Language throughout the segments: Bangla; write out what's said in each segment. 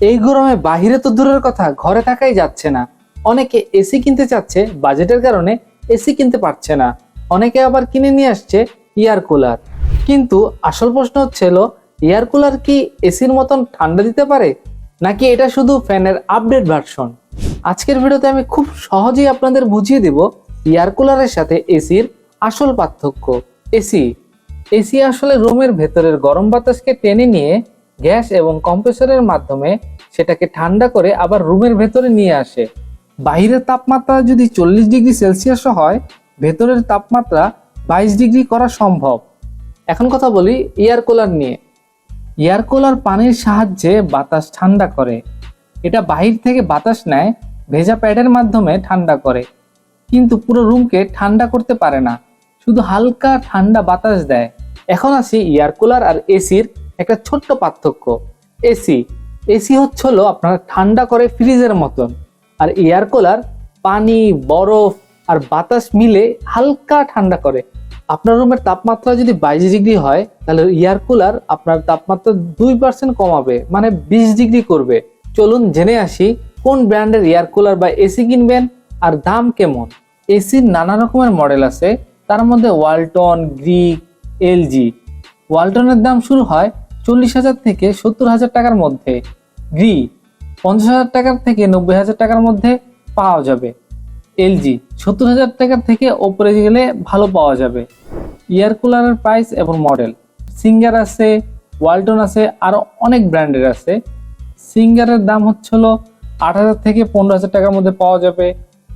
এই গরমে বাহিরে তো দূরের কথা, ঘরে থাকাই যাচ্ছে না। অনেকে এসি কিনতে চাচ্ছে, বাজেটের কারণে এসি কিনতে পারছে না। অনেকে আবার কিনে নিয়ে আসছে এয়ার কুলার। কিন্তু আসল প্রশ্ন হচ্ছিল, এয়ার কুলার কি এসির মতন ঠান্ডা দিতে পারে, নাকি এটা শুধু ফ্যানের আপডেট ভার্সন? আজকের ভিডিওতে আমি খুব সহজেই আপনাদের বুঝিয়ে দেব এয়ার কুলারের সাথে এসির আসল পার্থক্য। এসি এসি আসলে রুমের ভেতরের গরম বাতাসকে টেনে নিয়ে গ্যাস এবং কম্প্রেসরের মাধ্যমে সেটাকে ঠান্ডা করে আবার রুমের ভেতরে নিয়ে আসে। বাইরের তাপমাত্রা যদি 40 ডিগ্রি সেলসিয়াস হয়, ভেতরের তাপমাত্রা 22 ডিগ্রি করা সম্ভব। এখন কথা বলি এয়ার কুলার নিয়ে। এয়ার কুলার পানির সাহায্যে বাতাস ঠান্ডা করে। এটা বাহির থেকে বাতাস নেয়, ভেজা প্যাডের মাধ্যমে ঠান্ডা করে, কিন্তু পুরো রুমকে ঠান্ডা করতে পারে না, শুধু হালকা ঠান্ডা বাতাস দেয়। এখন আসি এয়ার কুলার আর এসির একটা ছোট্ট পার্থক্য। এসি এসি হলো আপনার ঠান্ডা করে ফ্রিজের মতন, আর এয়ার কুলার পানি, বরফ আর বাতাস মিলে হালকা ঠান্ডা করে। আপনার রুমের তাপমাত্রা যদি 22 ডিগ্রি হয়, তাহলে এয়ার কুলার আপনার তাপমাত্রা 2% কমাবে, মানে 20 ডিগ্রি করবে। চলুন জেনে আসি কোন ব্র্যান্ডের এয়ার কুলার বা এসি কিনবেন আর দাম কেমন। এসির নানা রকমের মডেল আছে, তার মধ্যে ওয়ালটন, গ্রিক, এলজি। ওয়ালটনের দাম শুরু হয় 40,000 থেকে 70,000 টাকার মধ্যে। গ্রি 50,000 টাকার থেকে 90,000 টাকার মধ্যে পাওয়া যাবে। এলজি 70,000 টাকার থেকে ওপরে গেলে ভালো পাওয়া যাবে। এয়ার কুলারের প্রাইস এবং মডেল, সিঙ্গার আছে, ওয়ালটন আছে, আরো অনেক ব্র্যান্ডের আছে। সিঙ্গারের দাম হচ্ছিল 8,000 থেকে 15,000 টাকার মধ্যে পাওয়া যাবে।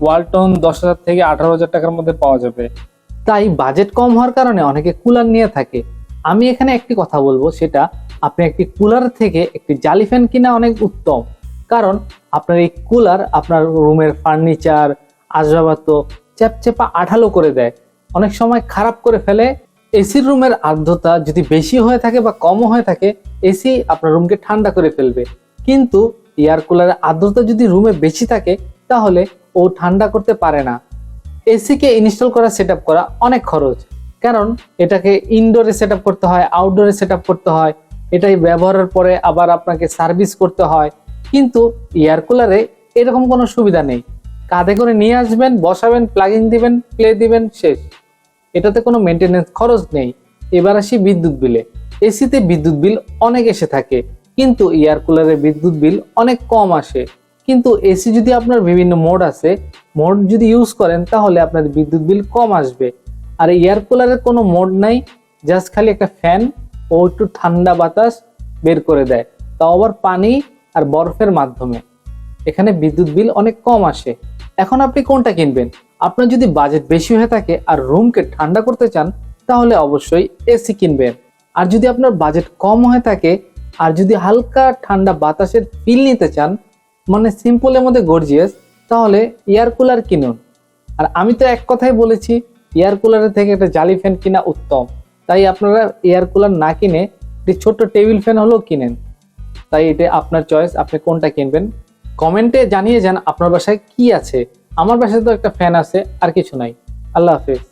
ওয়ালটন 10,000 থেকে 18,000 টাকার মধ্যে পাওয়া যাবে। তাই বাজেট কম হওয়ার কারণে অনেকে কুলার নিয়ে থাকে। আমি এখানে একটি কথা বলবো, সেটা আপনি একটি কুলার থেকে একটি জালি ফ্যান কিনা অনেক উত্তম। কারণ আপনার এই কুলার আপনার রুমের ফার্নিচার, আসবাবপত্র চ্যাপচ্যাপা আঠালো করে দেয়, অনেক সময় খারাপ করে ফেলে। এসির রুমের আর্দ্রতা যদি বেশি হয়ে থাকে বা কমও হয়ে থাকে, এসি আপনার রুমকে ঠান্ডা করে ফেলবে। কিন্তু এয়ার কুলারের আর্দ্রতা যদি রুমে বেশি থাকে, তাহলে ও ঠান্ডা করতে পারে না। এসিকে ইনস্টল করা, সেট করা অনেক খরচ, কারণ এটাকে ইনডোরে সেট করতে হয়, আউটডোরে সেট করতে হয়, এটাই ব্যবহারের পরে আবার আপনাকে সার্ভিস করতে হয়। কিন্তু এয়ার কুলারে এরকম কোনো সুবিধা নেই। কাঁধে করে নিয়ে আসবেন, বসাবেন, প্লাগিং দিবেন, প্লে দিবেন, শেষ। এটাতে কোনো মেনটেনেন্স খরচ নেই। এবার আসি বিদ্যুৎ বিলে। এসিতে বিদ্যুৎ বিল অনেক এসে থাকে, কিন্তু এয়ার কুলারে বিদ্যুৎ বিল অনেক কম আসে। কিন্তু এসি যদি আপনার বিভিন্ন মোড আছে, মোড যদি ইউজ করেন, তাহলে আপনার বিদ্যুৎ বিল কম আসবে। আর এয়ার কুলারের কোনো মোড নাই, জাস্ট খালি একটা ফ্যান ও একটু ঠান্ডা বাতাস বের করে দেয়, তাও আবার পানি আর বরফের মাধ্যমে। এখানে বিদ্যুৎ বিল অনেক কম আসে। এখন আপনি কোনটা কিনবেন? আপনার যদি বাজেট বেশি হয়ে থাকে আর রুমকে ঠান্ডা করতে চান, তাহলে অবশ্যই এসি কিনবেন। আর যদি আপনার বাজেট কম হয়ে থাকে আর যদি হালকা ঠান্ডা বাতাসের ফিল নিতে চান, মানে সিম্পলের মধ্যে গর্জিয়াস, তাহলে এয়ার কুলার কিনুন। আর আমি তো এক কথাই বলেছি, এয়ার কুলারের থেকে একটা জালি ফ্যান কিনা উত্তম। তাই আপনারা এয়ার কুলার না কিনে একটি ছোট্ট টেবিল ফ্যান হলেও কিনেন। তাই এটা আপনার চয়েস, আপনি কোনটা কিনবেন। কমেন্টে জানিয়ে যান আপনার বাসায় কি আছে। আমার বাসায় তো একটা ফ্যান আছে, আর কিছু নাই। আল্লাহ হাফেজ।